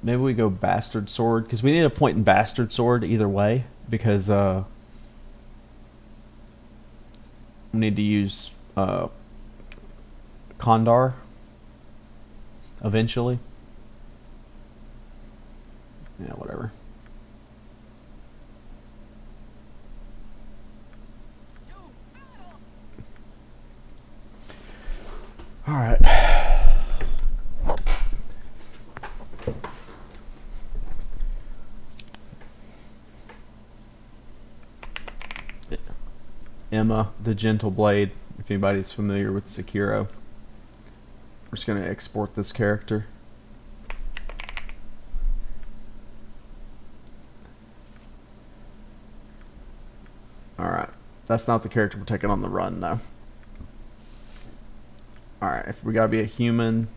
maybe we go bastard sword because we need a point in bastard sword either way because we need to use Kondar eventually. Yeah, whatever. All right. Emma, the Gentle Blade, if anybody's familiar with Sekiro. We're just going to export this character. Alright. That's not the character we're taking on the run, though. Alright, if we gotta be a human.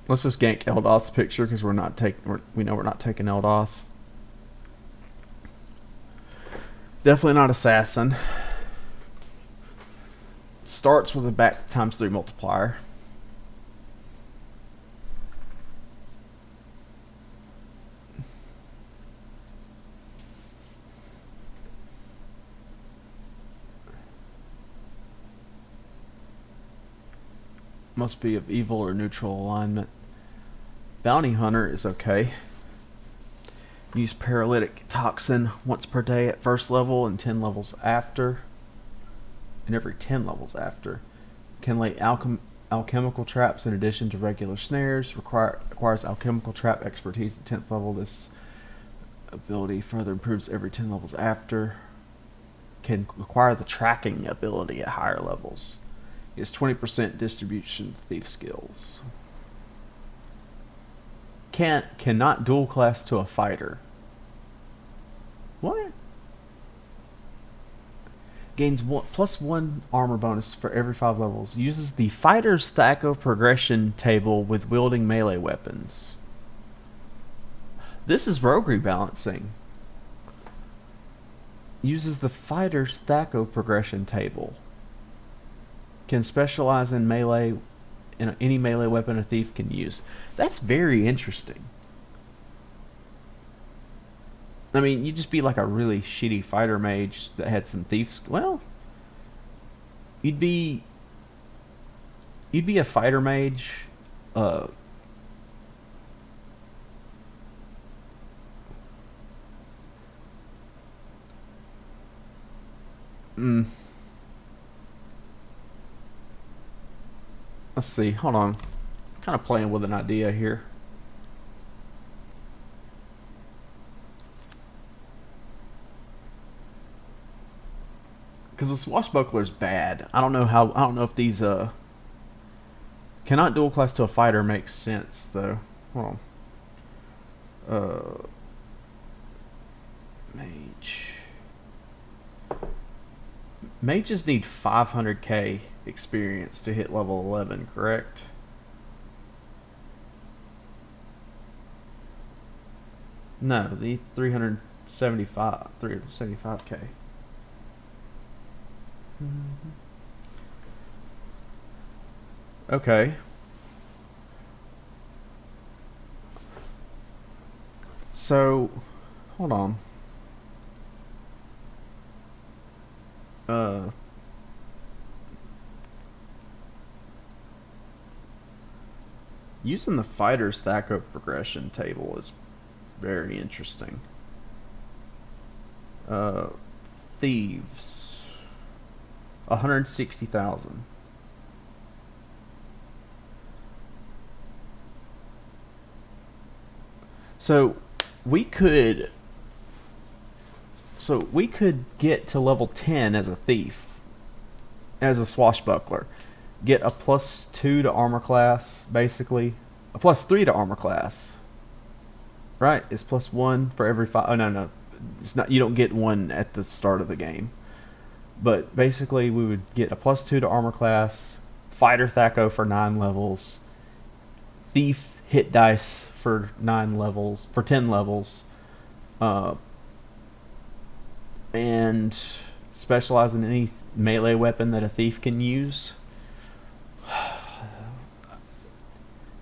Let's just gank Eldoth's picture because we know we're not taking Eldoth. Definitely not assassin. Starts with a back ×3 multiplier. Must be of evil or neutral alignment. Bounty Hunter is okay. Use paralytic toxin once per day at first level and 10 levels after. And every 10 levels after. Can lay alchemical traps in addition to regular snares. Requires alchemical trap expertise at 10th level. This ability further improves every 10 levels after. Can acquire the tracking ability at higher levels. Is 20% distribution thief skills. Cannot dual class to a fighter. What? Gains +1 armor bonus for every 5 levels. Uses the fighter's Thaco progression table with wielding melee weapons. This is rogue rebalancing. Uses the fighter's Thaco progression table. Can specialize in melee, in any melee weapon a thief can use. That's very interesting. I mean, you'd just be like a really shitty fighter mage that had some thieves. Well, you'd be a fighter mage. Let's see. Hold on. Kind of playing with an idea here. Because the swashbuckler's bad. I don't know how. I don't know if these cannot dual class to a fighter makes sense though. Hold on. Mage. Mages need 500k experience to hit level 11, correct? No, the 375k. Okay. So, hold on. Using the fighter's Thaco progression table is very interesting. Thieves. 160,000. So we could get to level 10 as a thief, as a swashbuckler, get a +2 to armor class, basically a +3 to armor class, right? It's +1 for every 5. Oh no, it's not. You don't get one at the start of the game, but basically we would get a +2 to armor class, fighter Thaco for 9 levels, thief hit dice for 9 levels, for 10 levels, and specialize in any melee weapon that a thief can use.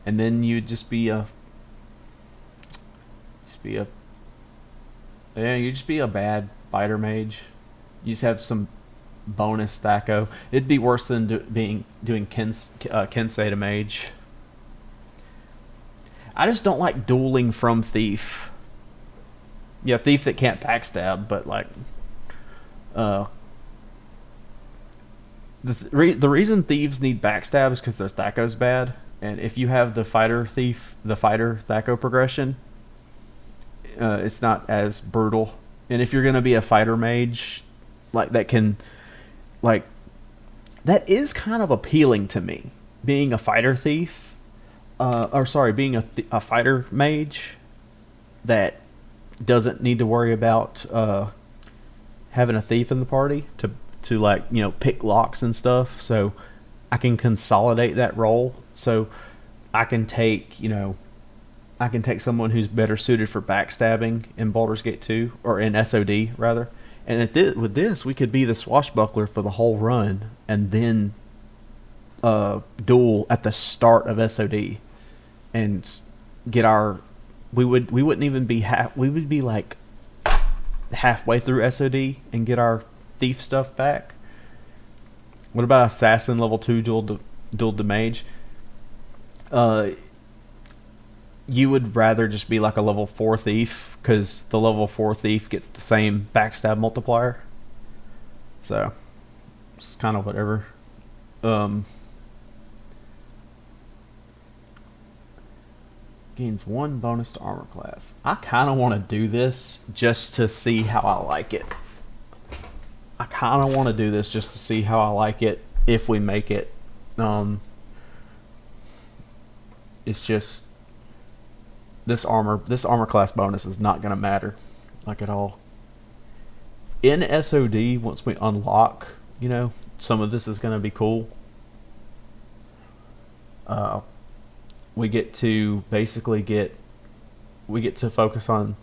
and then you'd just be a yeah, you'd just be a bad fighter mage. You just have some bonus thaco. It'd be worse than doing Kensei to mage. I just don't like dueling from thief. Yeah, thief that can't backstab, but like, uh, the reason thieves need backstab is because their thaco's bad, and if you have the fighter thaco progression, it's not as brutal. And if you're gonna be a fighter mage, like like that is kind of appealing to me. Being a fighter thief, or sorry, being a fighter mage that doesn't need to worry about having a thief in the party to like pick locks and stuff. So I can consolidate that role. So I can take someone who's better suited for backstabbing in Baldur's Gate 2 or in SOD rather. And with this, we could be the swashbuckler for the whole run, and then duel at the start of SOD, and get our. We wouldn't even be half. We would be like halfway through SOD and get our thief stuff back. What about assassin level 2 duel to mage? You would rather just be like a level 4 thief, because the level 4 thief gets the same backstab multiplier. So it's kind of whatever. Gains 1 bonus to armor class. I kind of want to do this just to see how I like it. If we make it. It's just this armor class bonus is not going to matter like at all. In SOD, once we unlock, some of this is going to be cool. We get to focus on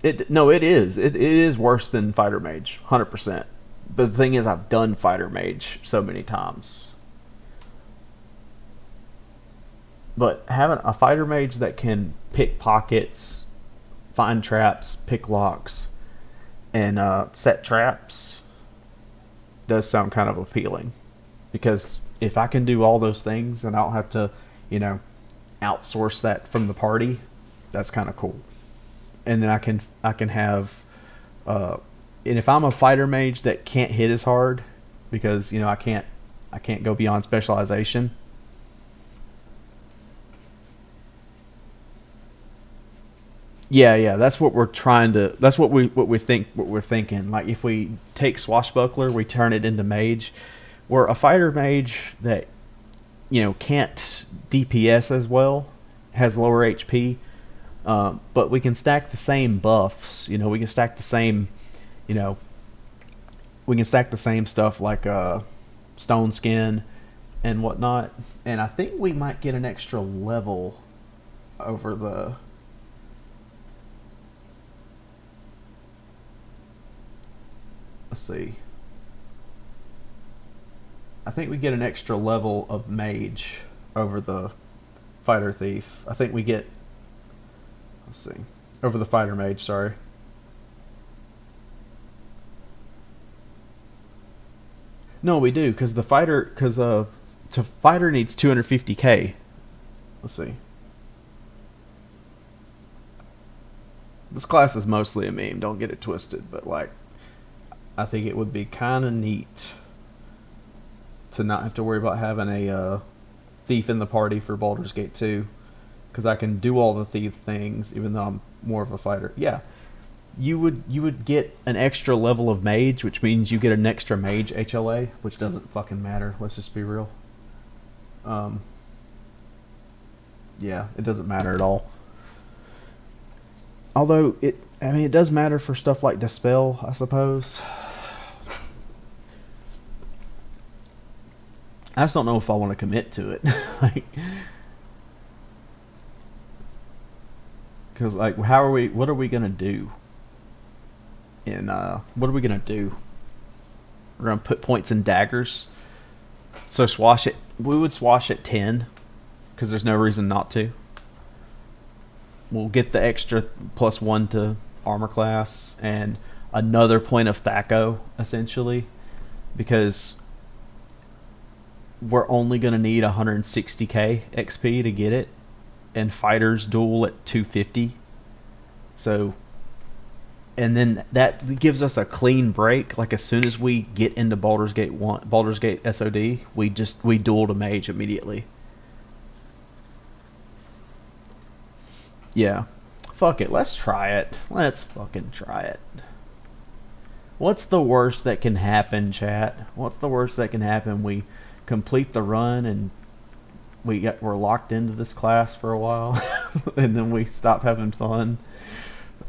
it. No, it is worse than fighter mage, 100%. But the thing is, I've done fighter mage so many times. But having a fighter mage that can pick pockets, find traps, pick locks, and set traps does sound kind of appealing. Because if I can do all those things and I don't have to, outsource that from the party, that's kind of cool. And then I can have, and if I'm a fighter mage that can't hit as hard, because I can't go beyond specialization. Yeah, that's what we're trying to. That's what we're thinking. Like if we take swashbuckler, we turn it into mage. We're a fighter mage that can't DPS as well, has lower HP, but we can stack the same buffs. We can stack the same, stuff like stone skin and whatnot. And I think we might get an extra level over the. Let's see. I think we get an extra level of mage over the fighter thief. I think we get. Let's see. Over the fighter mage, sorry. No, we do, because to fighter needs 250k. Let's see. This class is mostly a meme. Don't get it twisted, but like. I think it would be kind of neat to not have to worry about having a thief in the party for Baldur's Gate 2, because I can do all the thief things even though I'm more of a fighter. Yeah, you would get an extra level of mage, which means you get an extra mage HLA, which doesn't fucking matter. Let's just be real. Yeah, it doesn't matter at all. Although it does matter for stuff like Dispel, I suppose. I just don't know if I want to commit to it. Because what are we gonna do? What are we gonna do? We're gonna put points in daggers. So swash it. We would swash at 10 because there's no reason not to. We'll get the extra +1 to armor class and another point of THAC0 essentially, because we're only going to need 160k XP to get it, and fighters duel at 250. So, and then that gives us a clean break. Like as soon as we get into Baldur's Gate SOD, we duel to mage immediately. Yeah. Fuck it. Let's try it. Let's fucking try it. What's the worst that can happen, chat? What's the worst that can happen? We complete the run and we're locked into this class for a while and then we stop having fun.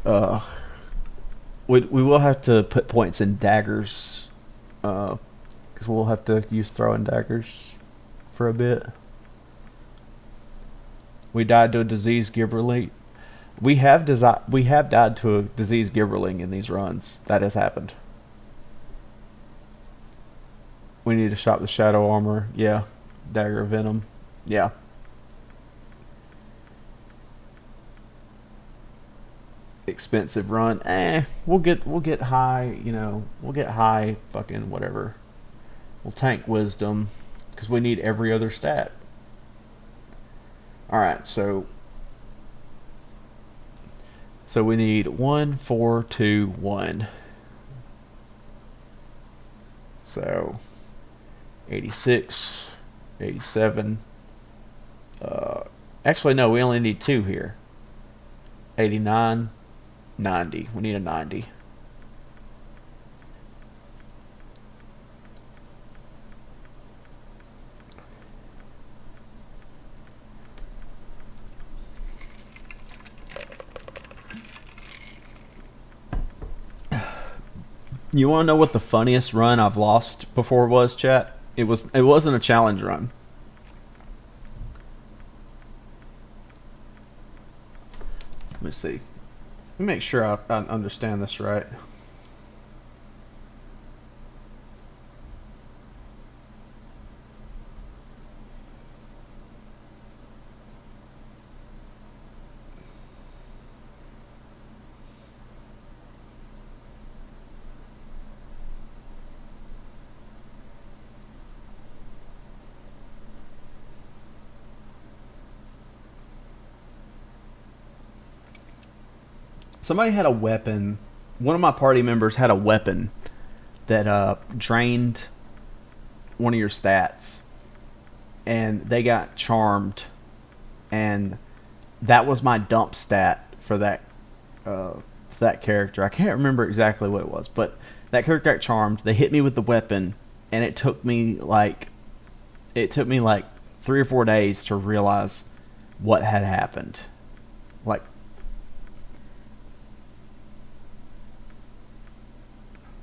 We will have to put points in daggers because we'll have to use throwing daggers for a bit. We died to a disease giverling. We have died to a disease giverling in these runs. That has happened. We need to shop the shadow armor. Yeah. Dagger of Venom. Yeah. Expensive run. We'll get high, we'll get high fucking whatever. We'll tank wisdom because we need every other stat. Alright, so we need 1, 4, 2, 1. So 86, 87. Actually, no, we only need 2 here. 89, 90. We need a 90. You want to know what the funniest run I've lost before was, chat? It wasn't a challenge run. Let me see. Let me make sure I understand this right. Somebody had a weapon. One of my party members had a weapon that drained one of your stats, and they got charmed, and that was my dump stat for that character. I can't remember exactly what it was, but that character got charmed. They hit me with the weapon, and it took me like 3 or 4 days to realize what had happened. Like,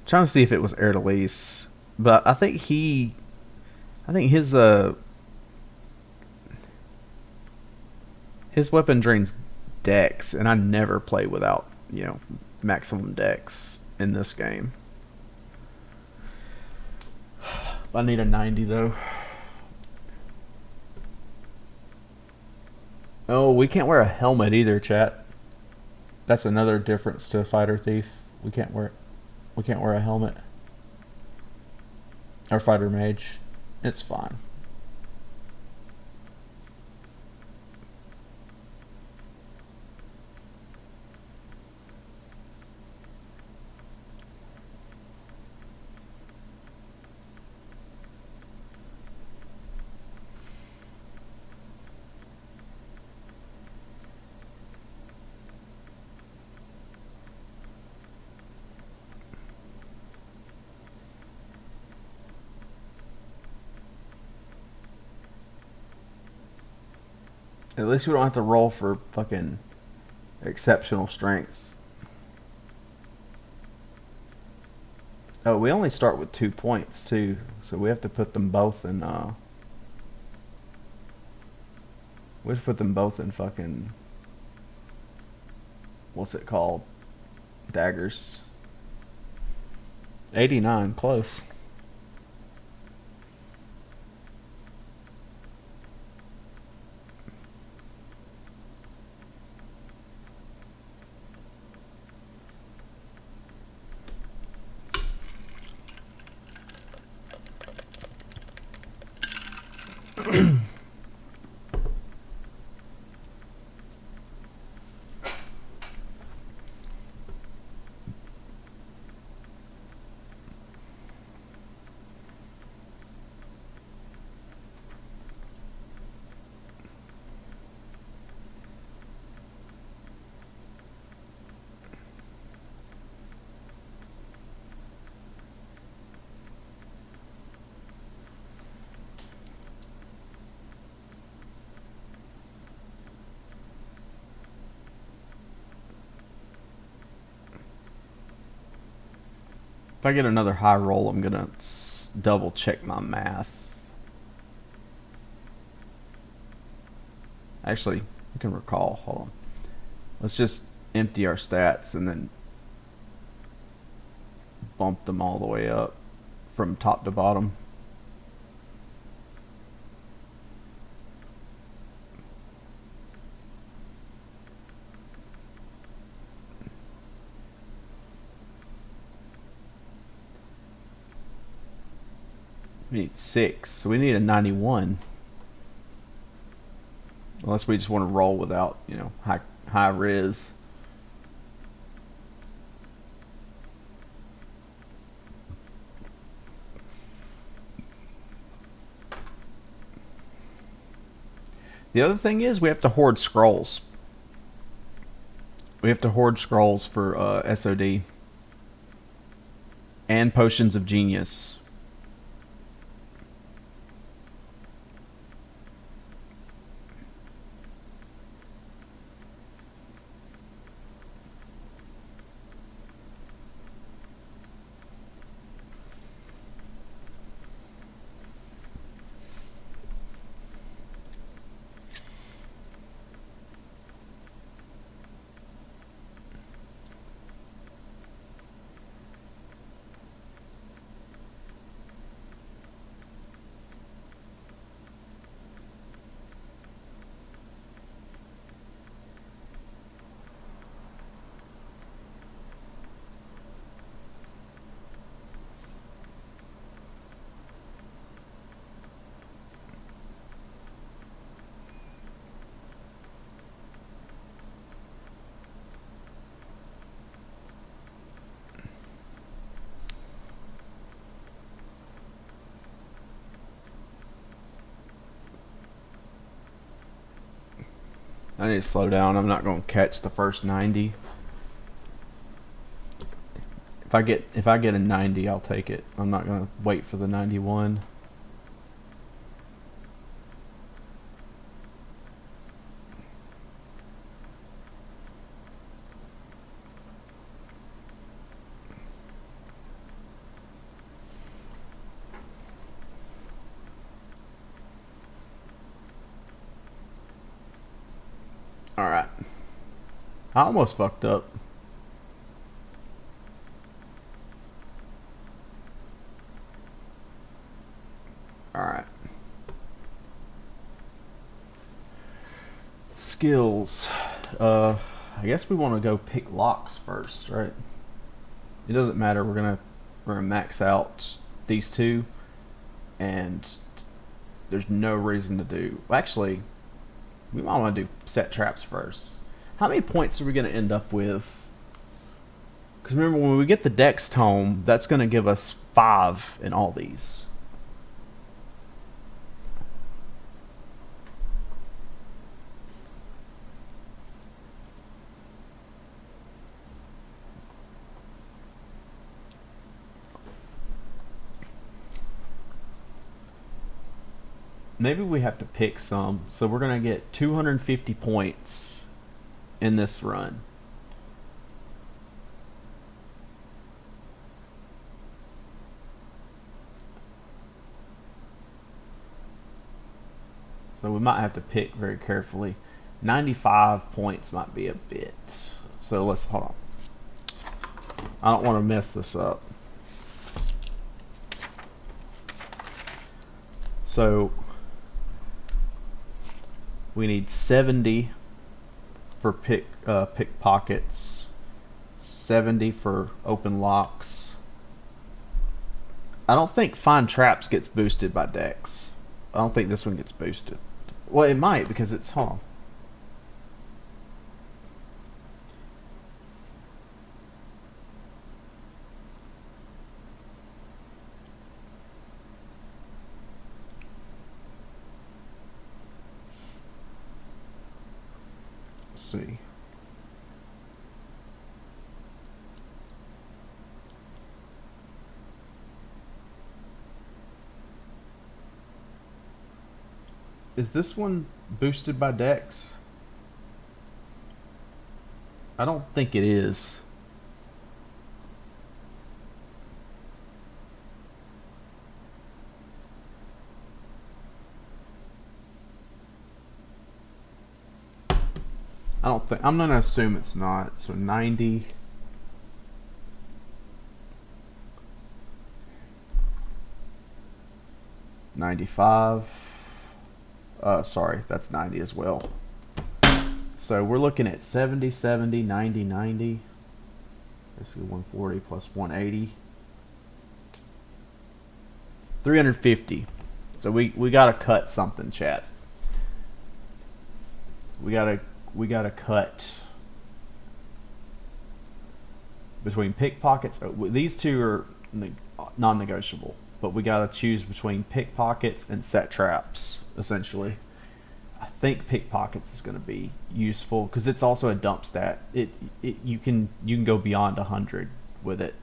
trying to see if it was Air Delise, but I think his weapon drains dex, and I never play without maximum dex in this game. I need a 90 though. Oh, we can't wear a helmet either, chat. That's another difference to Fighter Thief. We can't wear a helmet. Or Fighter Mage. It's fine. At least we don't have to roll for fucking exceptional strength. Oh, we only start with 2 points too, so we have to put them both in we have to put them both in fucking, what's it called? Daggers. 89, close. If I get another high roll, I'm gonna double check my math. Actually, I can recall. Hold on. Let's just empty our stats and then bump them all the way up from top to bottom. We need 6, so we need a 91. Unless we just want to roll without, you know, high res. The other thing is we have to hoard scrolls. We have to hoard scrolls for SOD and potions of genius. I need to slow down. I'm not going to catch the first 90. If I get a 90, I'll take it. I'm not going to wait for the 91. Alright. I almost fucked up. Alright. Skills. I guess we want to go pick locks first, right? It doesn't matter. We're gonna max out these two, and there's no reason to do. Actually, we might want to do set traps first. How many points are we going to end up with? Because remember, when we get the Dex Tome, that's going to give us 5 in all these. Maybe we have to pick some. So we're going to get 250 points in this run. So we might have to pick very carefully. 95 points might be a bit. So let's hold on. I don't want to mess this up. So we need 70 for pickpockets, 70 for open locks. I don't think find traps gets boosted by Dex. I don't think this one gets boosted. Well, it might because it's home. Let's see. Is this one boosted by Dex? I don't think it is. I don't think. I'm gonna assume it's not. So 90. $95. Sorry, that's 90 as well. So we're looking at 70, 70, 90, 90. Basically 140 plus 180. 350. So we gotta cut something, chat. We gotta cut between pickpockets. These two are non-negotiable, but we gotta choose between pickpockets and set traps. Essentially, I think pickpockets is going to be useful because it's also a dump stat. You can go beyond 100 with it,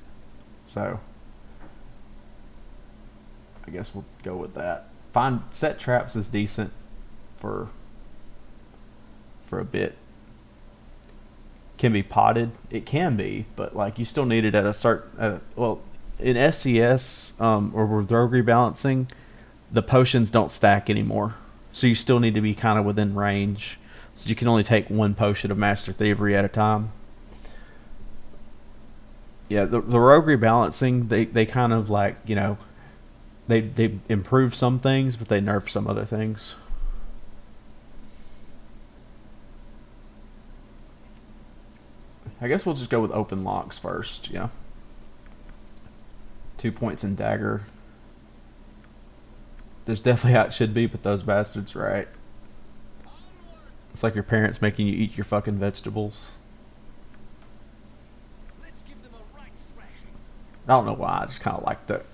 so I guess we'll go with that. Find set traps is decent for a bit. Can be potted. It can be, but like you still need it at a certain. Well, in SCS or with rogue rebalancing, the potions don't stack anymore, so you still need to be kind of within range. So you can only take one potion of Master Thievery at a time. Yeah, the rogue rebalancing, they kind of like, you know, they improve some things, but they nerf some other things. I guess we'll just go with open locks first. Yeah. 2 points in dagger. There's definitely how it should be, but those bastards, right? It's like your parents making you eat your fucking vegetables. Let's give them a right thrashing. I don't know why. I just kind of like that.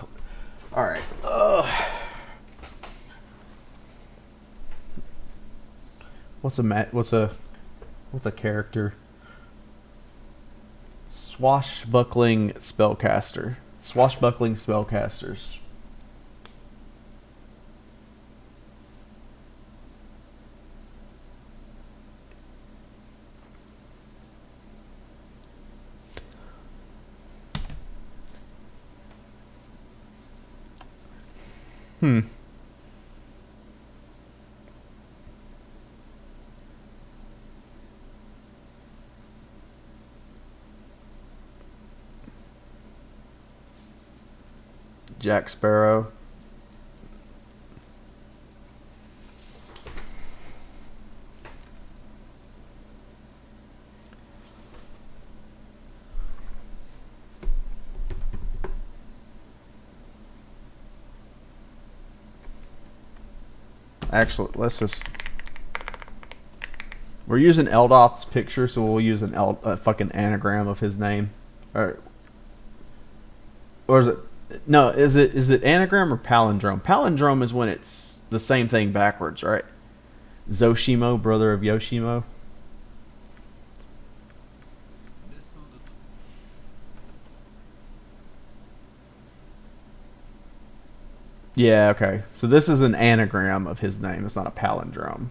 All right. What's a character? Swashbuckling spellcaster. Swashbuckling spellcasters. Jack Sparrow. Actually, let's just. We're using Eldoth's picture, so we'll use a fucking anagram of his name, or is it? No, is it anagram or palindrome? Palindrome is when it's the same thing backwards, right? Zoshimo, brother of Yoshimo. Yeah, okay. So this is an anagram of his name. It's not a palindrome.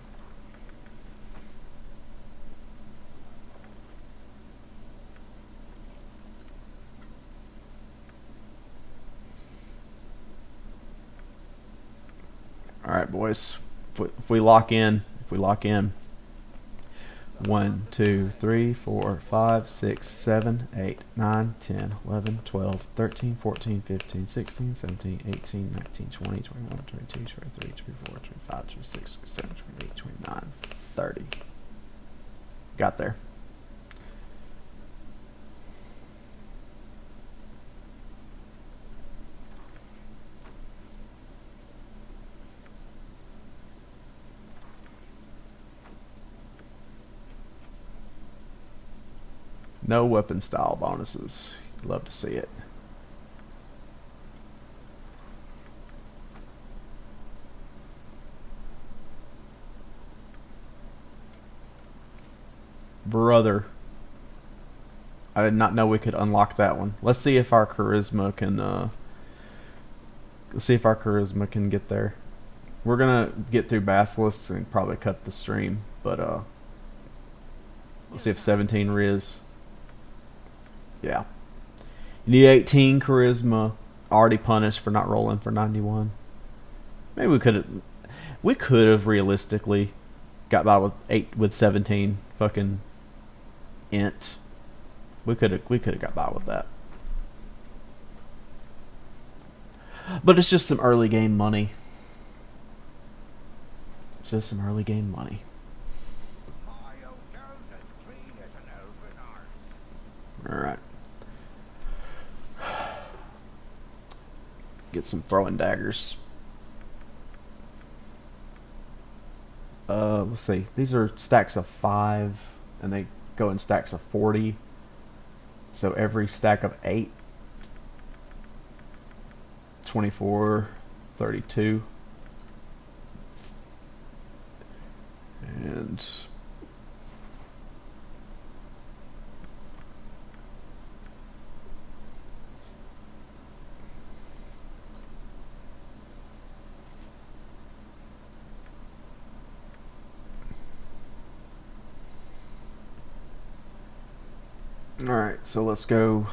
All right, boys. If we lock in, 1, 2, 3, 4, 5, 6, 7, 8, 9, 10, 11, 12, 13, 14, 15, 16, 17, 18, 19, 20, 21, 22, 23, 24, 25, 26, 27, 28, 29, 30. Got there. No weapon style bonuses. Love to see it. Brother. I did not know we could unlock that one. Let's see if our charisma can let's see if our charisma can get there. We're gonna get through basilisks and probably cut the stream, but let's see if 17 riz. Yeah. You need 18 charisma. Already punished for not rolling for 91. Maybe we could have realistically got by with 17 fucking int. We could have got by with that. But it's just some early game money. It's just some early game money. Alright. Get some throwing daggers. Let's see. These are stacks of 5, and they go in stacks of 40. So every stack of 8, 24, 32. And alright, so let's go.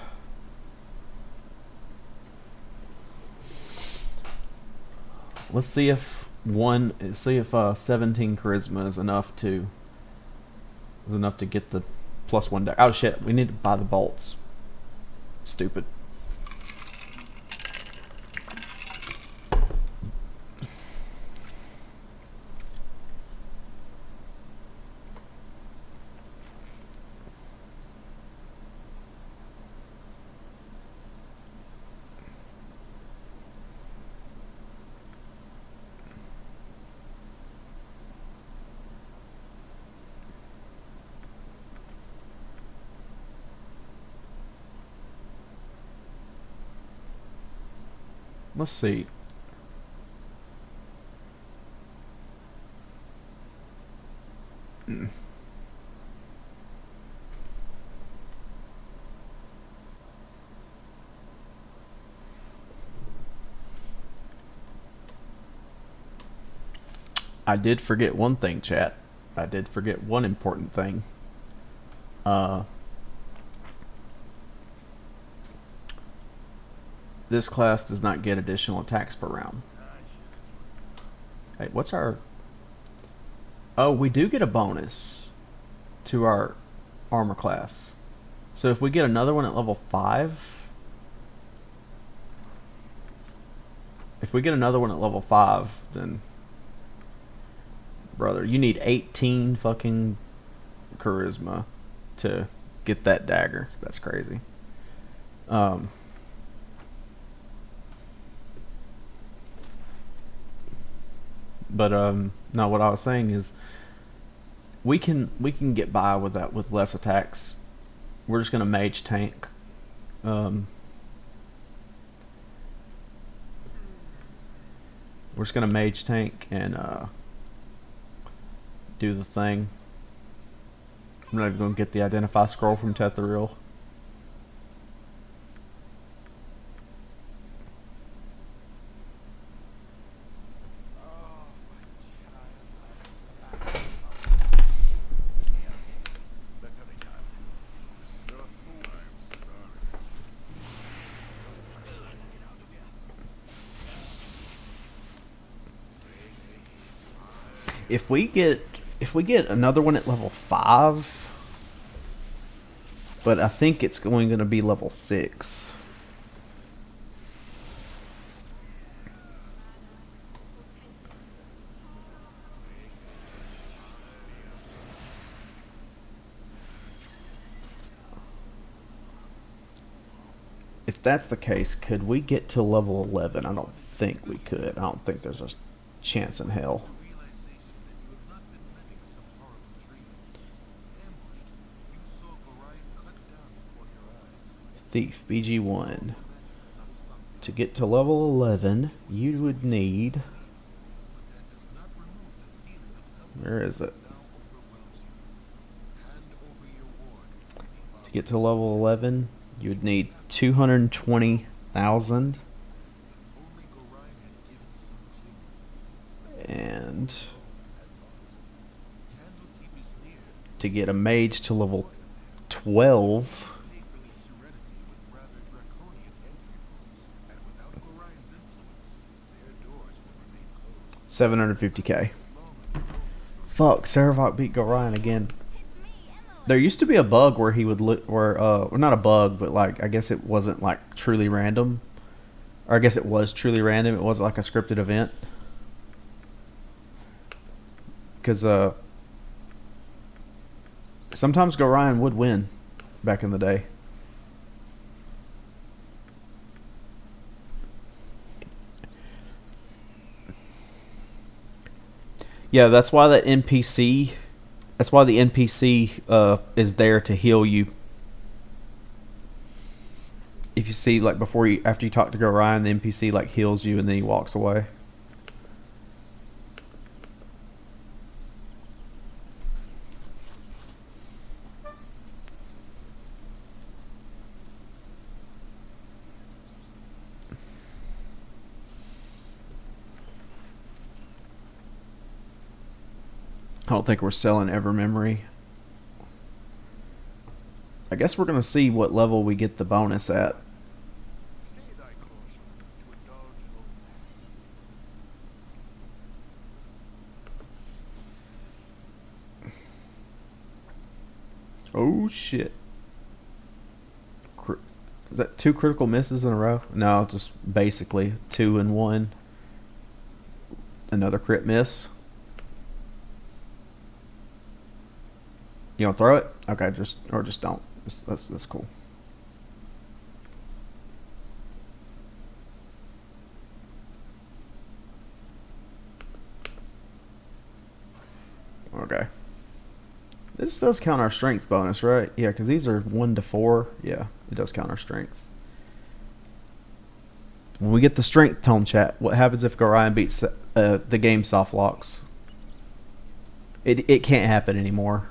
Let's see if 17 charisma is enough to get the +1 deck. Oh shit, we need to buy the bolts. Stupid. Let's see. I did forget one thing, chat. I did forget one important thing. This class does not get additional attacks per round. Hey, what's our... Oh, we do get a bonus to our armor class. So if we get another one at level 5... If we get another one at level 5, then... Brother, you need 18 fucking charisma to get that dagger. That's crazy. But no, what I was saying is we can get by with that with less attacks. We're just gonna mage tank. We're just gonna mage tank and do the thing. I'm not even gonna get the identify scroll from Tetheriel. If we get another one at level 5, but I think it's going to be level 6. If that's the case, could we get to level 11? I don't think we could. I don't think there's a chance in hell. Thief, BG1. To get to level 11, you would need... Where is it? To get to level 11, you would need 220,000. And to get a mage to level 12, 750k. Fuck, Saravok beat Gorion again. There used to be a bug where he would well, not a bug, but like I guess it wasn't like truly random, or I guess it was truly random. It wasn't like a scripted event, because sometimes Gorion would win back in the day. Yeah, that's why the NPC. That's why the NPC is there to heal you. If you see, like after you talk to Gorion, the NPC like heals you and then he walks away. I don't think we're selling Evermemory. I guess we're going to see what level we get the bonus at. Oh shit. Is that 2 critical misses in a row? No, just basically 2 and 1. Another crit miss. You want to throw it? Okay, just don't. That's cool. Okay. This does count our strength bonus, right? Yeah, because these are 1 to 4. Yeah, it does count our strength. When we get the strength tome chat, what happens if Gorion beats the game soft locks? It can't happen anymore.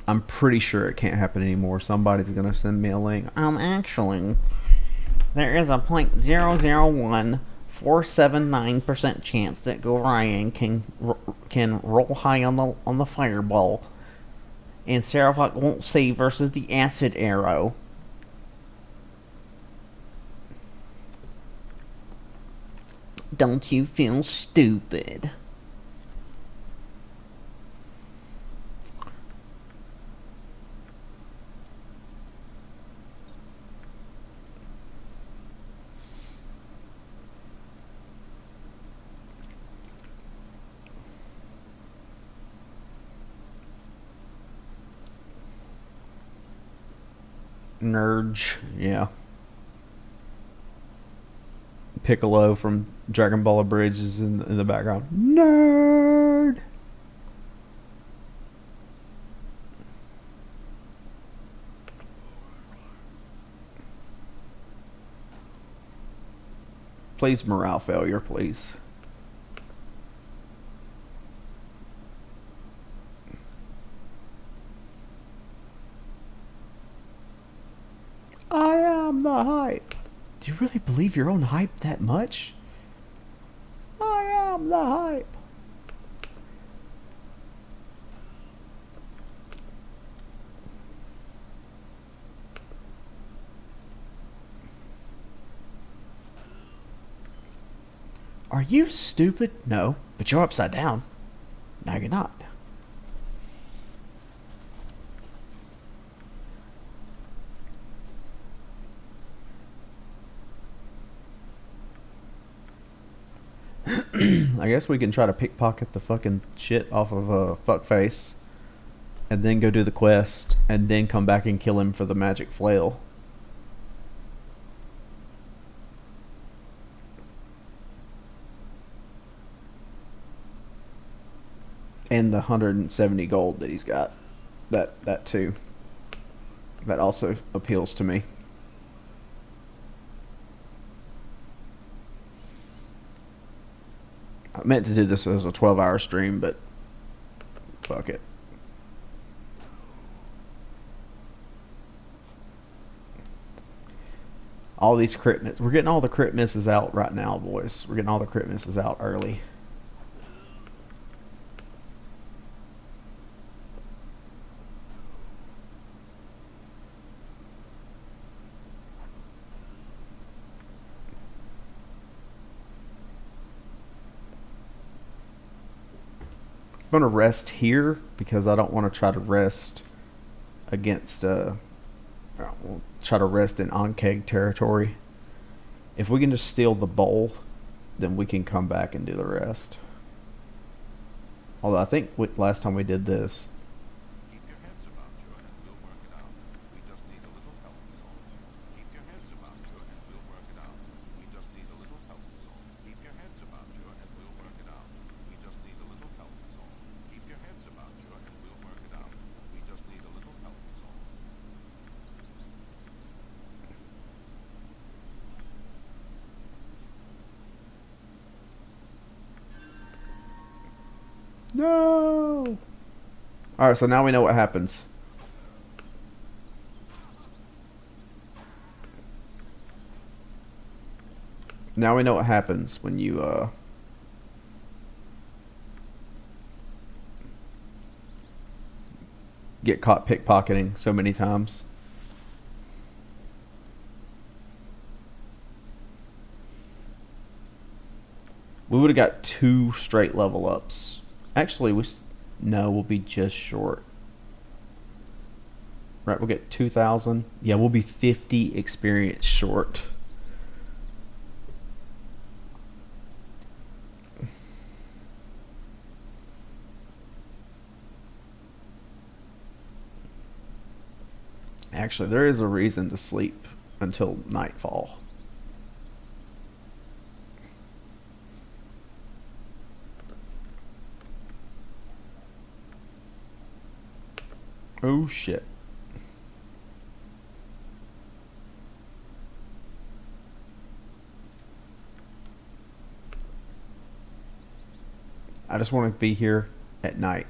I'm pretty sure it can't happen anymore. Somebody's gonna send me a link. Actually, there is a 0.001479% chance that Gorion can roll high on the fireball, and Saravok won't save versus the acid arrow. Don't you feel stupid? Nurge, yeah. Piccolo from Dragon Ball Abridged is in the background. Nerd! Please, morale failure, please. I am the hype. Do you really believe your own hype that much? I am the hype. Are you stupid? No, but you're upside down. No, you're not. I guess we can try to pickpocket the fucking shit off of Fuckface, and then go do the quest, and then come back and kill him for the magic flail. And the 170 gold that he's got. That too. That also appeals to me. I meant to do this as a 12-hour stream, but fuck it. All these crit misses. We're getting all the crit misses out right now, boys. We're getting all the crit misses out early. I'm going to rest here because I don't want to try to rest against try to rest in Ankeg territory. If we can just steal the bowl, then we can come back and do the rest. Although I think last time we did this, Keep your heads about you and we'll work it out. We just need a little help is all. Keep your heads about you and we'll work it out. We just need a little help is all. Keep your heads about you and we'll work it out. We just need a little help is all. Keep your heads about you and we'll work it out. We just need a little help is all. no. All right, so now we know what happens. Now we know what happens when you get caught pickpocketing so many times. We would have got 2 straight level ups. Actually, no, we'll be just short. Right, we'll get 2,000. Yeah, we'll be 50 experience short. Actually, there is a reason to sleep until nightfall. Oh shit. I just want to be here at night.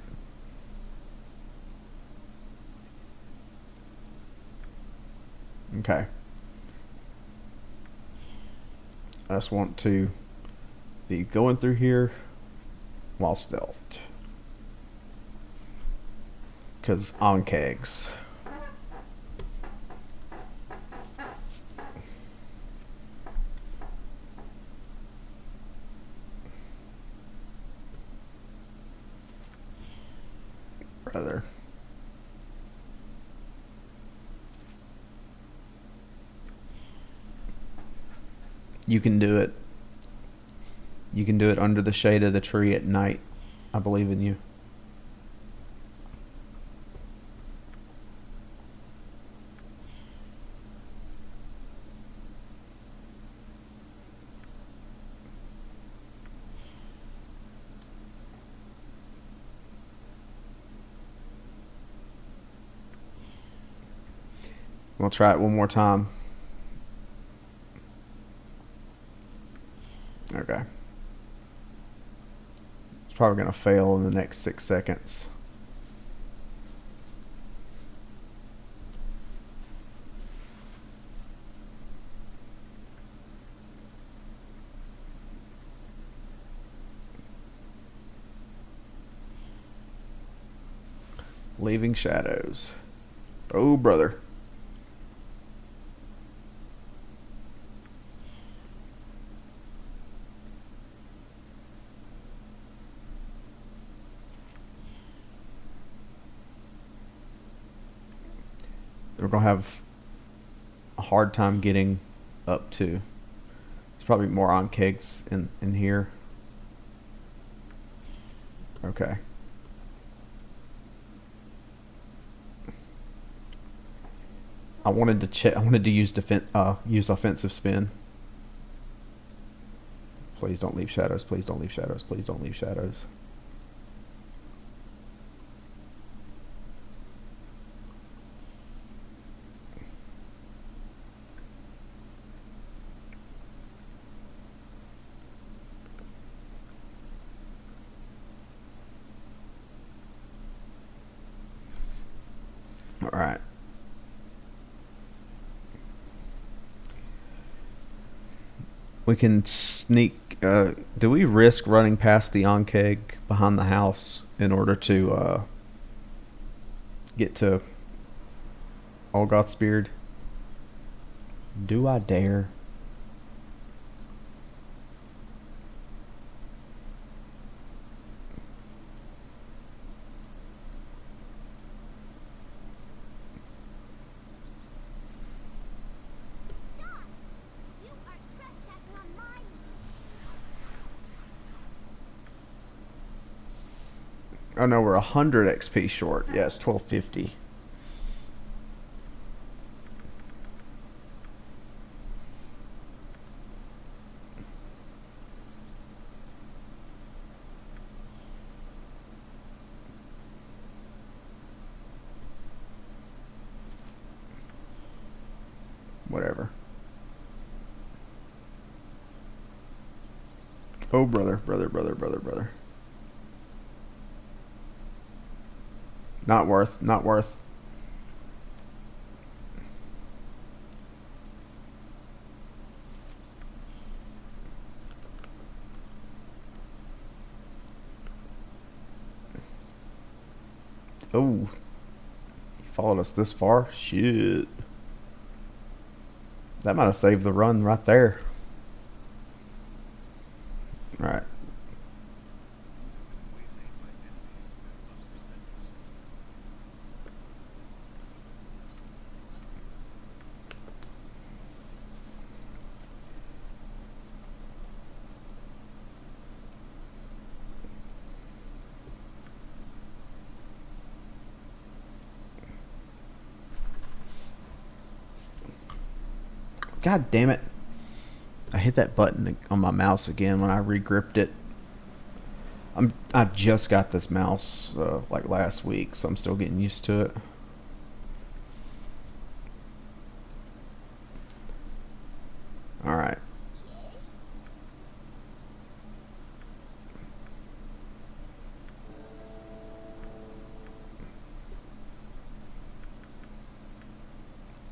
Okay. I just want to be going through here while stealthed. Because on kegs. Brother. You can do it. You can do it under the shade of the tree at night. I believe in you. We'll try it one more time. Okay. It's probably going to fail in the next 6 seconds. Leaving shadows. Oh, brother. We're going to have a hard time getting up to. There's probably more on kegs in here. Okay. I wanted to check. I wanted to use use offensive spin. Please don't leave shadows. Please don't leave shadows. Please don't leave shadows. Alright. We can sneak. Do we risk running past the Ankeg behind the house in order to get to Olgoth's beard? Do I dare? Oh no, we're 100 XP short. Yes, 1250. Whatever. Oh, brother, brother, brother, brother, brother. Not worth, not worth. Oh, he followed us this far? Shit. That might have saved the run right there. Alright. God damn it. I hit that button on my mouse again when I regripped it. I just got this mouse like last week, so I'm still getting used to it. Alright.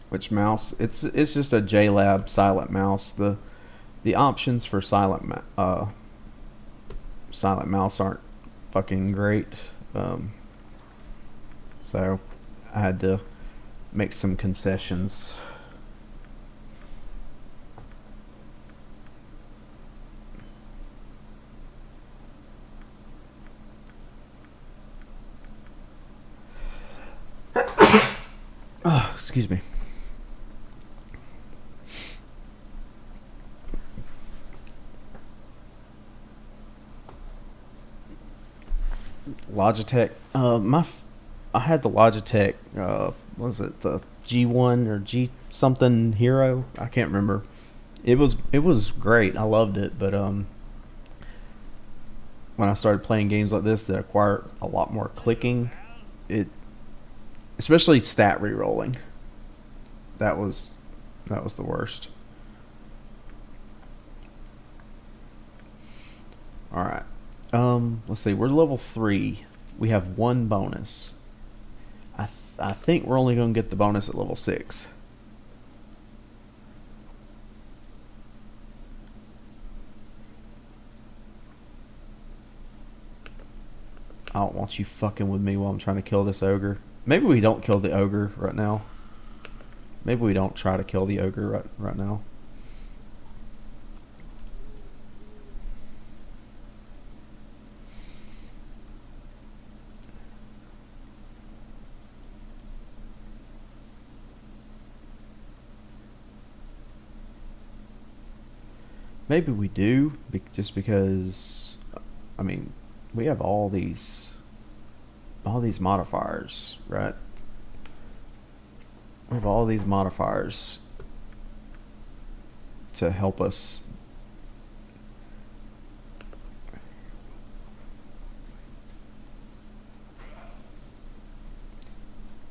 Which mouse? It's just a JLab silent mouse. The options for silent mouse aren't fucking great. So I had to make some concessions. Oh, excuse me. Logitech. I had the Logitech. What was it? The G1 or G something Hero? I can't remember. It was great. I loved it, but when I started playing games like this that require a lot more clicking, it especially stat re-rolling. That was the worst. All right. Let's see. We're level 3. We have one bonus. I think we're only going to get the bonus at level 6. I don't want you fucking with me while I'm trying to kill this ogre. Maybe we don't kill the ogre right now. Maybe we don't try to kill the ogre right now. Maybe we do, just because. I mean, we have all these modifiers, right? We have all these modifiers to help us.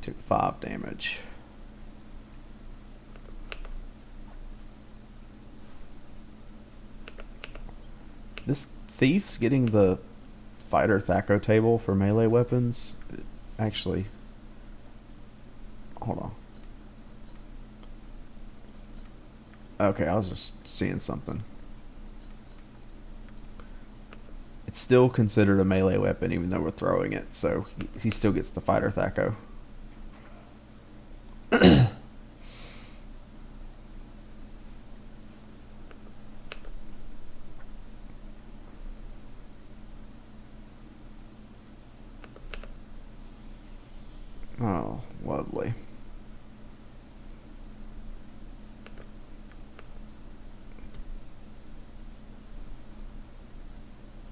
Took 5 damage. This thief's getting the fighter Thaco table for melee weapons. Actually, Hold on. Okay, I was just seeing something. It's still considered a melee weapon even though we're throwing it, so he still gets the fighter Thaco. Oh, lovely.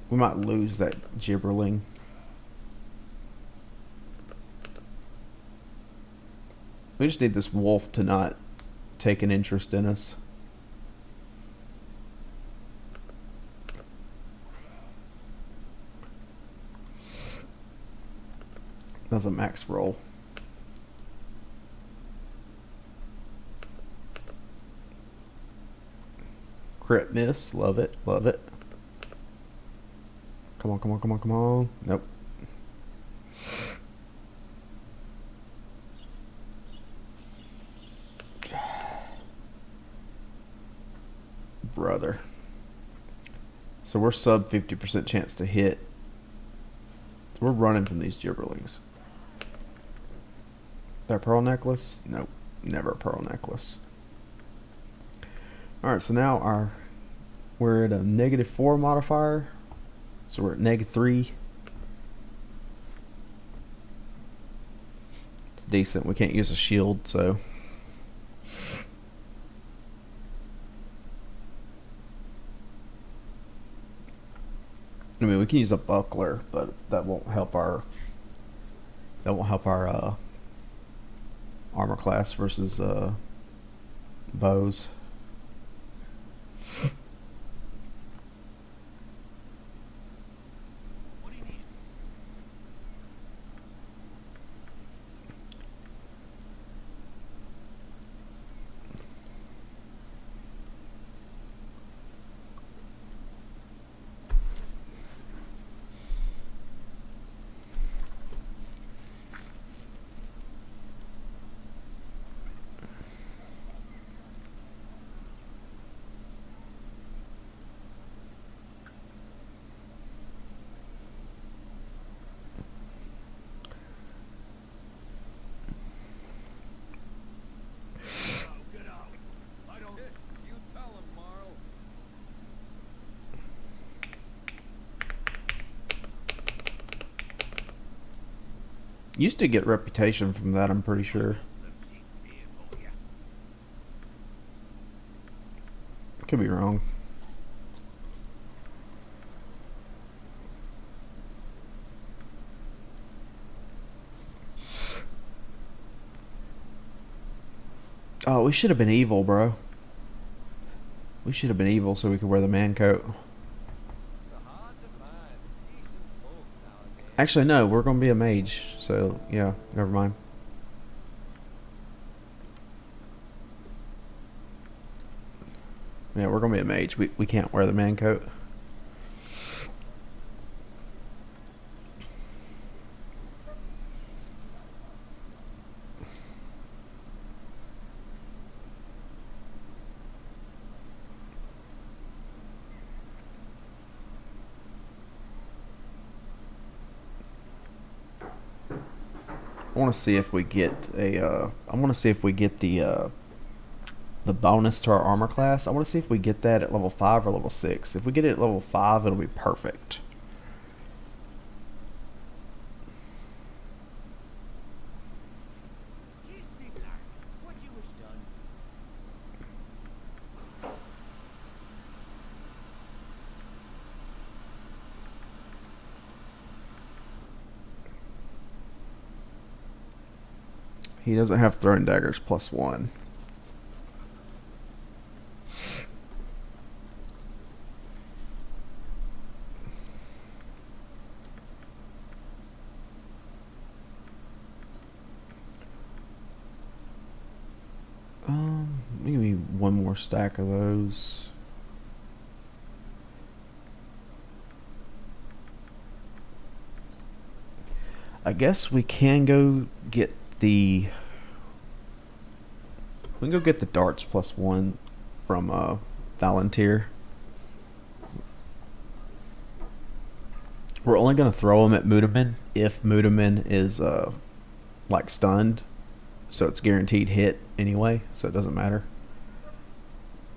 We might lose that gibberling. We just need this wolf to not take an interest in us. That's a max roll. Crit miss. Love it. Love it. Come on, come on, come on, come on. Nope. Brother. So we're sub 50% chance to hit. We're running from these gibberlings. That pearl necklace? Nope. Never a pearl necklace. Alright, so now we're at a -4 modifier. So we're at -3. It's decent. We can't use a shield, so. I mean, we can use a buckler, but that won't help our. Armor class versus bows. What do you need? Get out. I don't. You tell him, Marl. Used to get reputation from that, I'm pretty sure. Could be wrong. Oh, we should have been evil, bro. We should have been evil so we could wear the man coat. Actually, no, we're going to be a mage. So, yeah, never mind. Yeah, we're going to be a mage. We can't wear the man coat. I want to see if we get a. I want to see if we get the bonus to our armor class. I want to see if we get that at level 5 or level 6. If we get it at level 5, it'll be perfect. He doesn't have throwing daggers +1. Maybe one more stack of those. I guess we can go get the We can go get the darts +1 from Valantir. We're only gonna throw them at Mudaman if Mudaman is like stunned, so it's guaranteed hit anyway. So it doesn't matter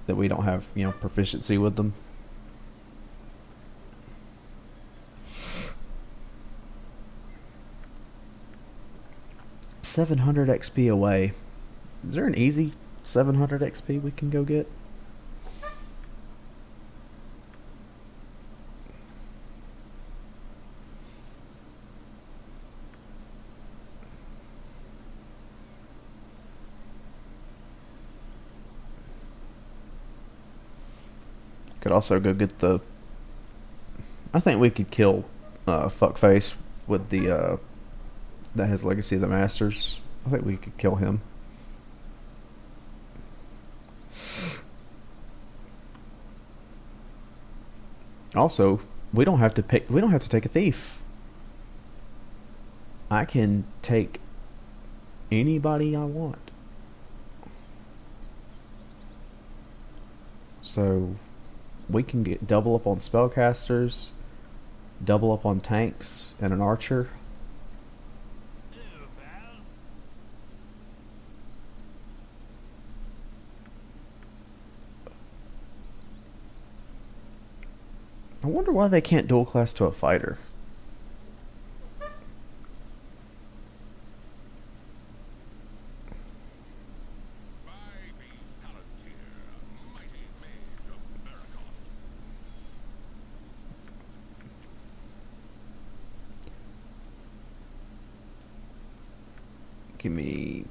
that we don't have proficiency with them. $700 XP away. Is there an easy 700 XP we can go get? Could also go get the. I think we could kill Fuckface with the that has Legacy of the Masters. I think we could kill him. Also, we don't have to pick. We don't have to take a thief. I can take anybody I want. So we can get double up on spellcasters, double up on tanks, and an archer. I wonder why they can't dual class to a fighter. Give me.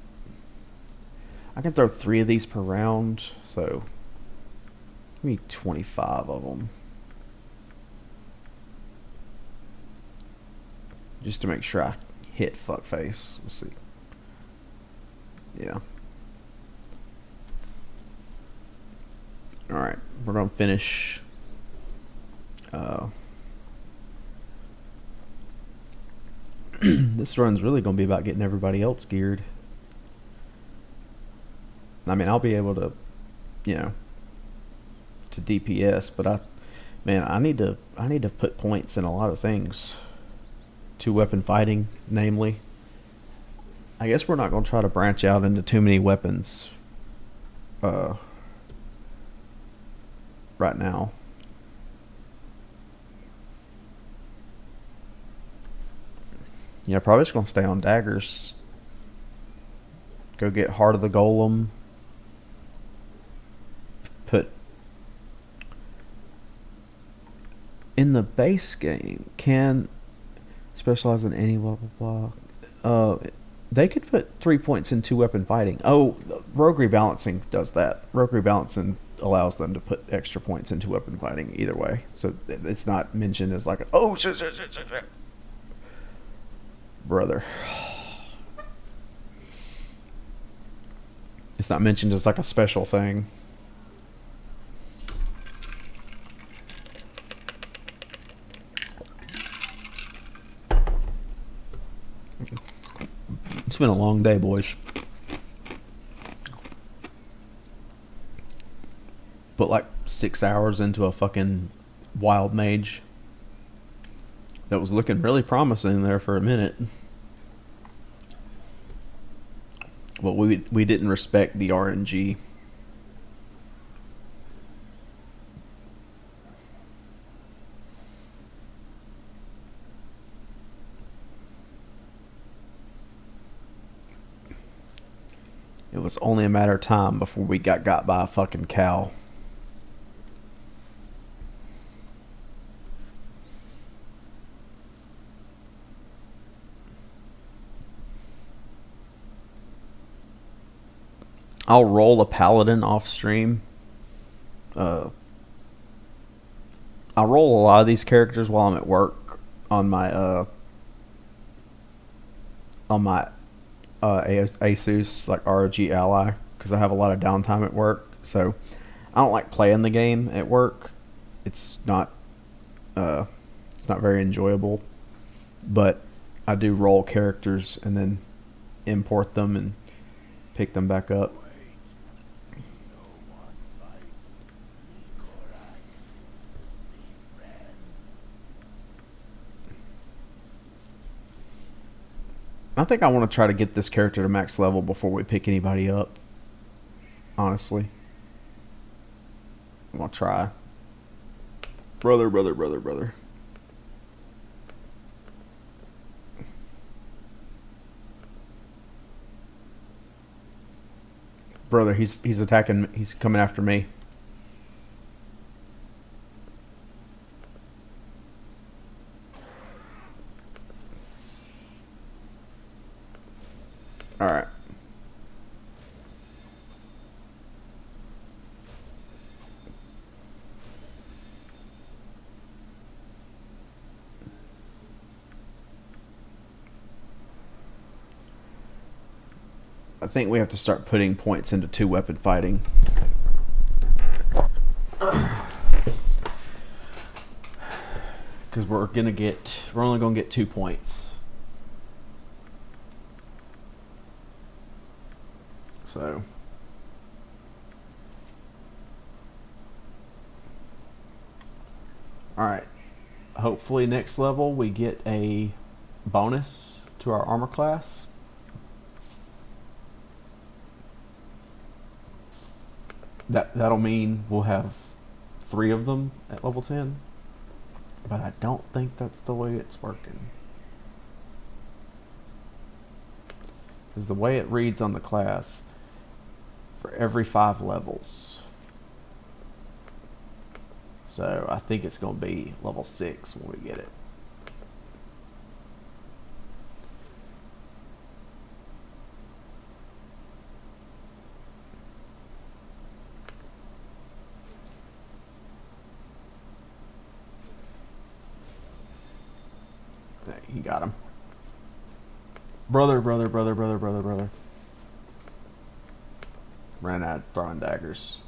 I can throw 3 of these per round, so give me 25 of them. Just to make sure I hit Fuckface. Let's see. Yeah. Alright, we're gonna finish. This run's really gonna be about getting everybody else geared. I mean, I'll be able to, to DPS, but I need to put points in a lot of things. 2-weapon fighting, namely. I guess we're not gonna try to branch out into too many weapons. Right now. Yeah, probably just gonna stay on daggers. Go get Heart of the Golem. Put in the base game. Can specialize in any blah blah blah. They could put 3 points in 2-weapon fighting. Oh, Rogue Rebalancing does that. Rogue Rebalancing allows them to put extra points into weapon fighting either way. So it's not mentioned as like, oh shit. Brother. It's not mentioned as like a special thing. It's been a long day, boys. Put like 6 hours into a fucking wild mage that was looking really promising there for a minute. But we didn't respect the RNG. It was only a matter of time before we got by a fucking cow. I'll roll a paladin off stream. I'll roll a lot of these characters while I'm at work on my Asus like ROG Ally, because I have a lot of downtime at work. So I don't like playing the game at work. It's not very enjoyable. But I do roll characters and then import them and pick them back up. I think I want to try to get this character to max level before we pick anybody up. Honestly. I'm going to try. Brother. Brother, he's attacking. He's coming after me. All right. I think we have to start putting points into 2-weapon fighting. Because we're only gonna get 2 points. So alright. Hopefully next level we get a bonus to our armor class. That'll mean we'll have 3 of them at level 10. But I don't think that's the way it's working. Because the way it reads on the class, for every 5 levels. So I think it's going to be level 6 when we get it. He got him. Brother. Ran out of throwing daggers.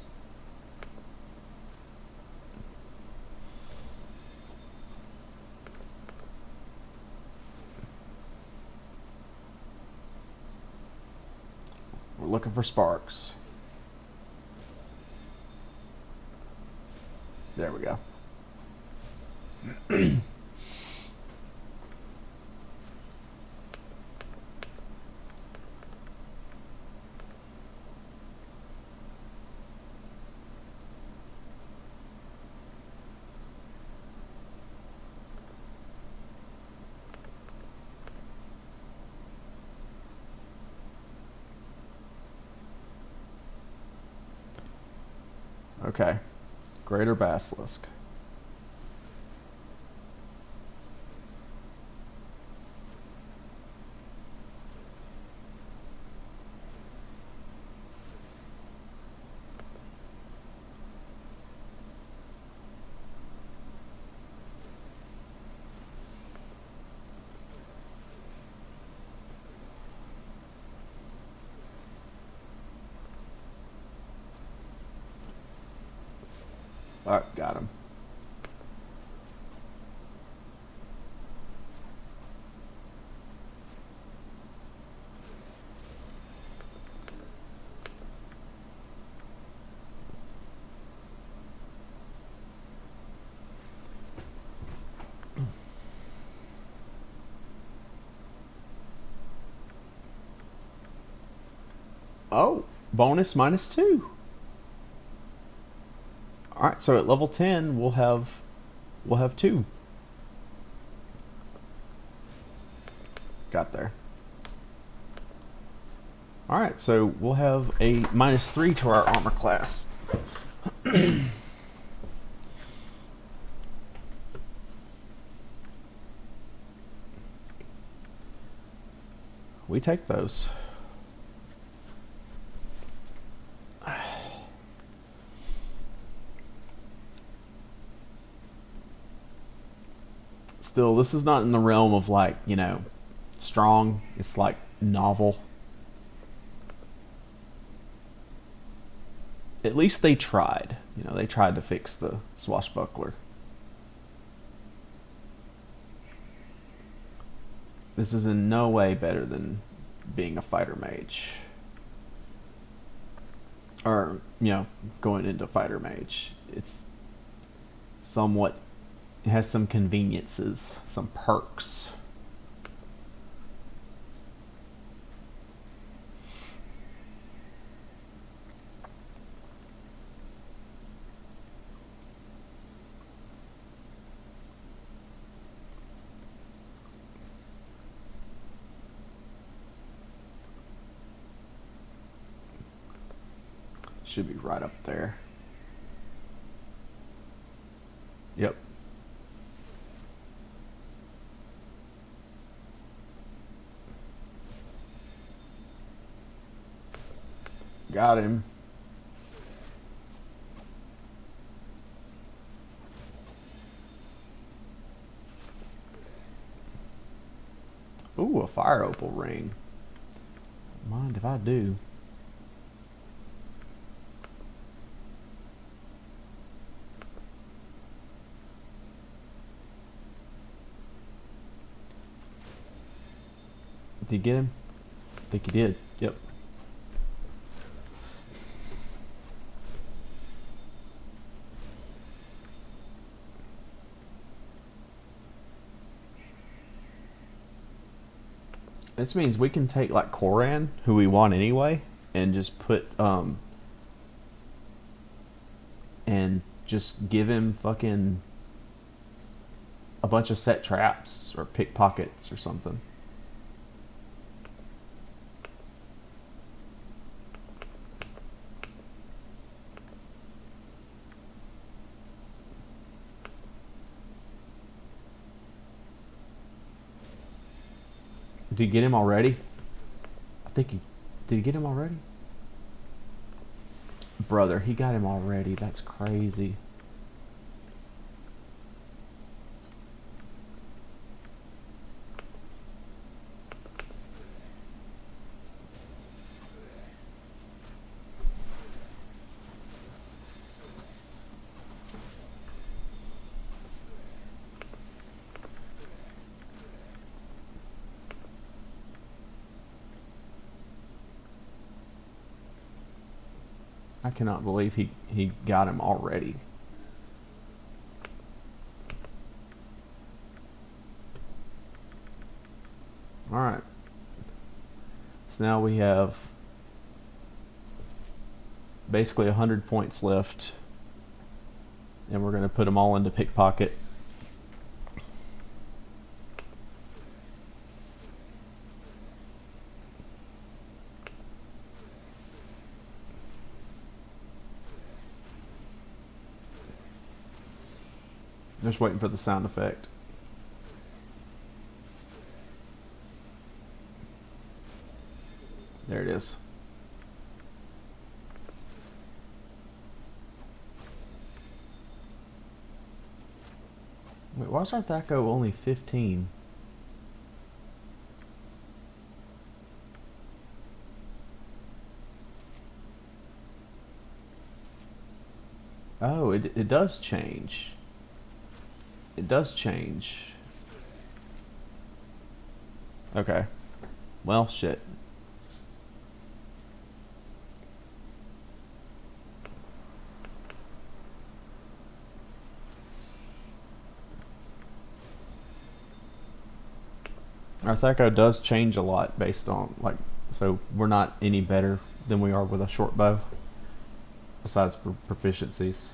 We're looking for sparks. There we go. Okay. Greater Basilisk. Alright, got him. Oh, bonus -2. Alright, so at level 10 we'll have 2. Got there. Alright, so we'll have a -3 to our armor class. We take those. Still, this is not in the realm of like, strong. It's like novel. At least they tried. They tried to fix the swashbuckler. This is in no way better than being a fighter mage. Or, going into fighter mage. It's somewhat... It has some conveniences, some perks. should be right up there. Yep. Got him. Ooh, a fire opal ring. Mind if I do? Did you get him? I think you did. Yep. This means we can take like Koran, who we want anyway, and just put and just give him fucking a bunch of set traps or pickpockets or something. Did you get him already? I think he did. He get him already? Brother, he got him already. That's crazy. I cannot believe he got him already. Alright. So now we have basically 100 points left. And we're going to put them all into pickpocket. Just waiting for the sound effect. There it is. Wait, why's our Thaco only 15? Oh, it does change. It does change. Okay. Well, shit. Our Thaco does change a lot based on, like, so we're not any better than we are with a short bow, besides proficiencies.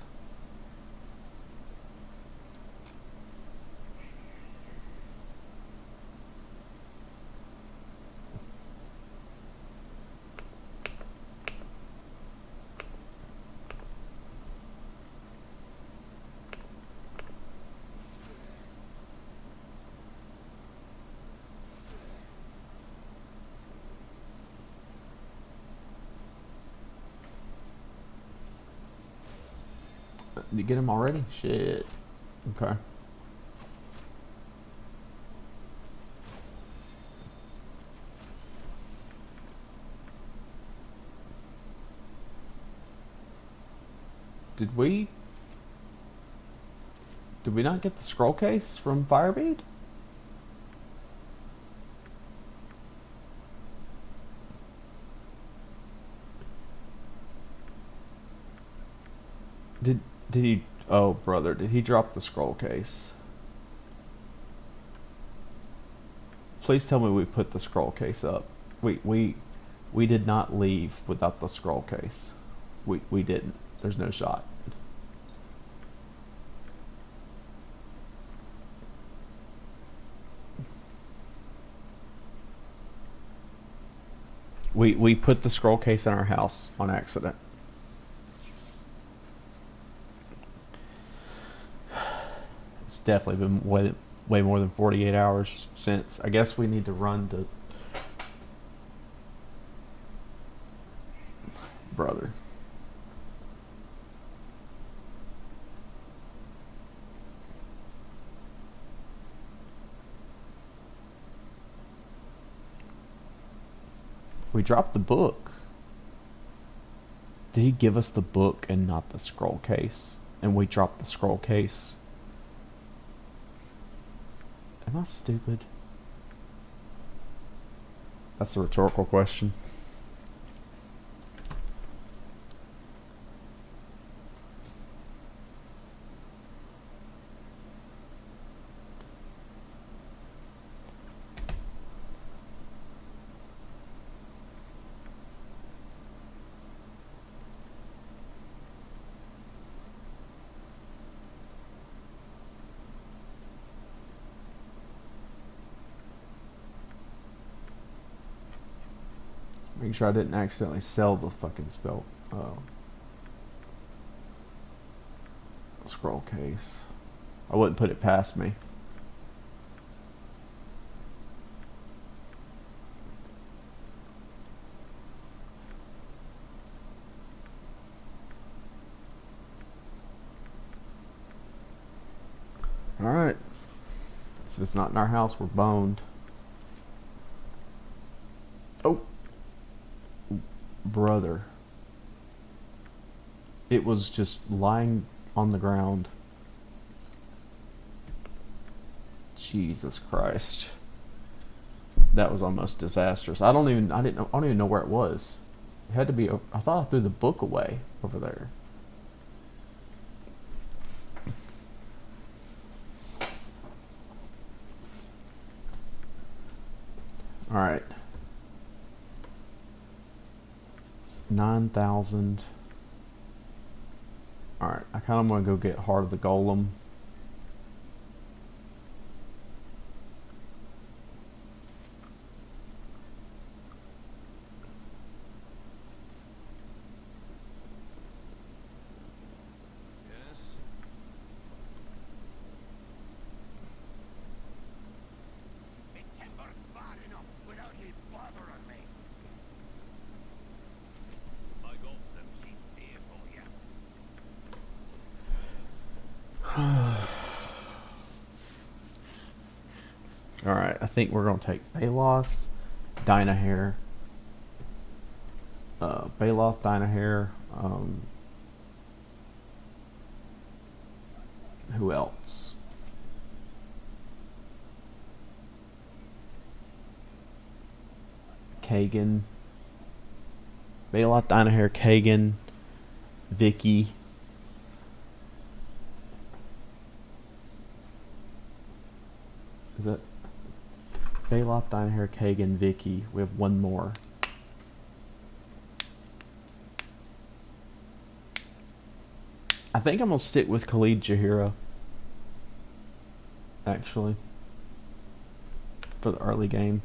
Did you get him already? Shit. Okay. Did we not get the scroll case from Firebead? Did he? Oh, brother, did he drop the scroll case? Please tell me we put the scroll case up. We did not leave without the scroll case. We didn't. There's no shot. We put the scroll case in our house on accident. definitely been way more than 48 hours since. I guess we need to run to brother. We dropped the book. Did he give us the book and not the scroll case? And we dropped the scroll case? Am I stupid? That's a rhetorical question. Make sure I didn't accidentally sell the fucking scroll case. I wouldn't put it past me. Alright. So it's not in our house, we're boned. Oh. Brother. It was just lying on the ground. Jesus Christ. That was almost disastrous. I don't even know where it was. It had to be, I thought I threw the book away over there. Alright. 9,000. Alright, I kind of want to go get Heart of the Golem. Yes? Me timber's bad enough without ye bothering me. I got some cheap beer for you. Alright, I think we're going to take Baloth, Dynahair. Baloth, Dynahair. Who else? Kagan. Baloth, Dynahair, Kagan, Vicky. Is that Baloth, Dynahair, Kagan, Vicky? We have one more. I think I'm gonna stick with Khalid Jahira. Actually, for the early game.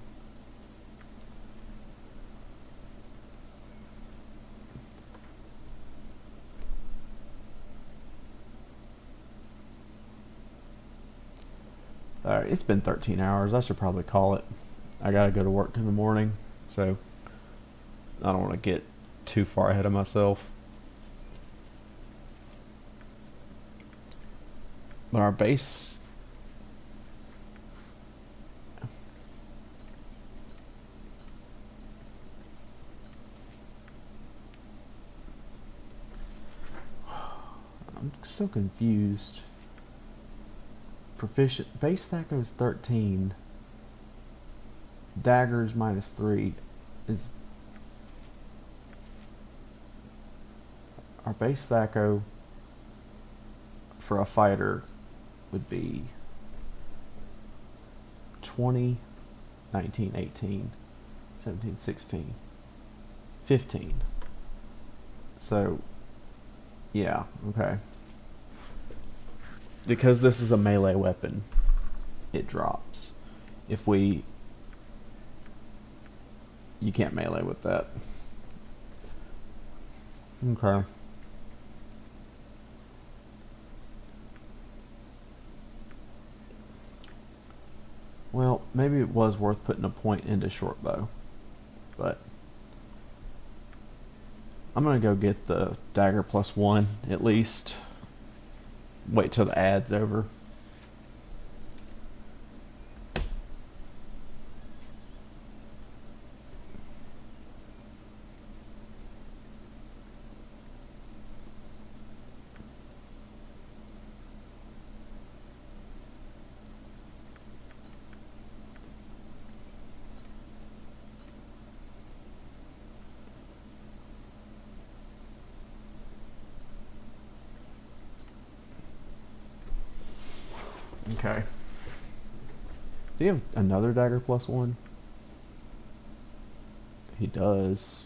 Alright, it's been 13 hours. I should probably call it. I gotta go to work in the morning, so I don't want to get too far ahead of myself. But our base... I'm still confused. Proficient base stack is 13. Daggers -3 is our base stacko for a fighter would be 20, 19, 18, 17, 16, 15. So yeah, okay. Because this is a melee weapon, it drops. If we... You can't melee with that. Okay. Well, maybe it was worth putting a point into short bow, but I'm gonna go get the dagger +1 at least. Wait till the ad's over. Okay. Does he have another dagger +1? He does.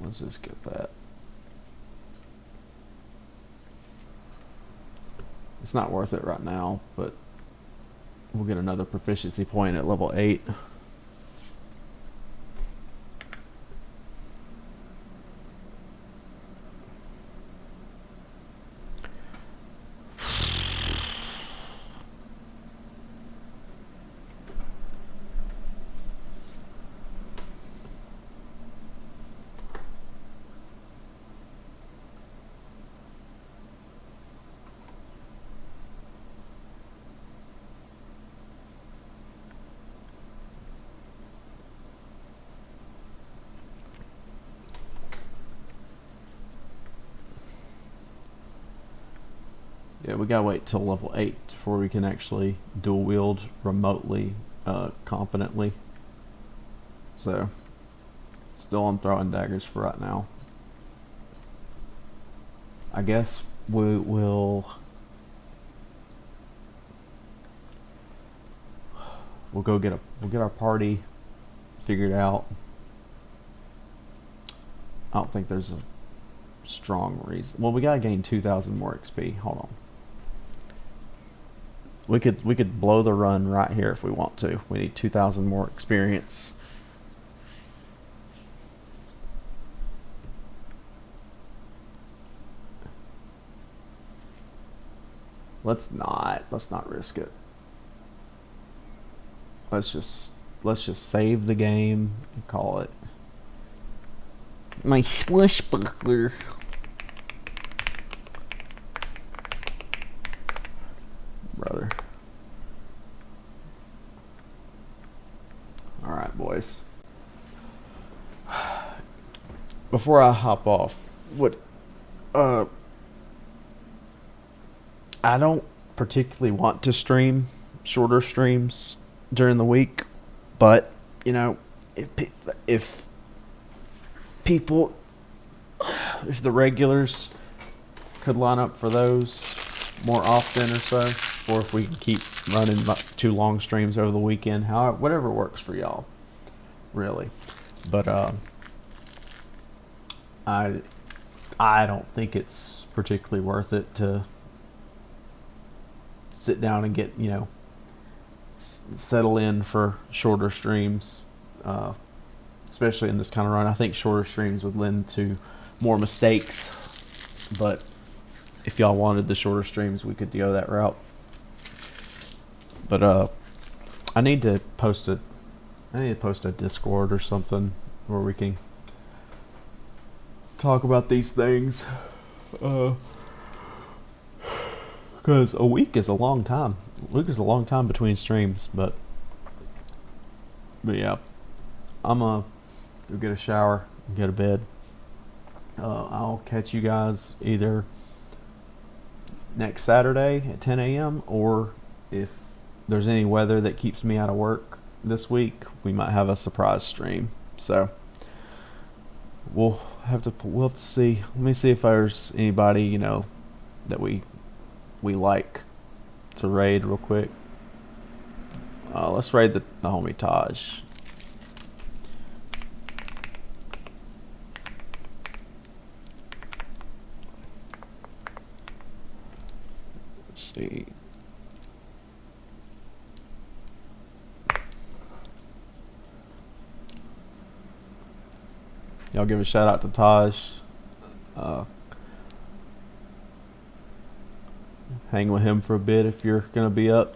Let's just get that. It's not worth it right now, but we'll get another proficiency point at level 8. Yeah, we gotta wait till level 8 before we can actually dual wield remotely competently. So, still on throwing daggers for right now. I guess we'll get our party figured out. I don't think there's a strong reason. Well, we gotta gain 2,000 more XP. Hold on. We could blow the run right here if we want to. We need 2,000 more experience. Let's not risk it. Let's just save the game and call it my swashbuckler. Brother. Alright, boys. Before I hop off, I don't particularly want to stream shorter streams during the week, but you know, if people, if the regulars could line up for those more often or so, or if we can keep running 2 long streams over the weekend, however, whatever works for y'all, really. But I don't think it's particularly worth it to sit down and get, you know, settle in for shorter streams, especially in this kind of run. I think shorter streams would lend to more mistakes, but if y'all wanted the shorter streams, we could go that route. But I need to post a Discord or something where we can talk about these things. Because a week is a long time. A week is a long time between streams, but yeah, I'm gonna go get a shower and go to bed. I'll catch you guys either next Saturday at 10 a.m. or if there's any weather that keeps me out of work this week, we might have a surprise stream. So we'll have to see. Let me see if there's anybody, you know, that we like to raid real quick. Let's raid the homie Taj. Let's see. Y'all give a shout out to Taj. Hang with him for a bit if you're gonna be up.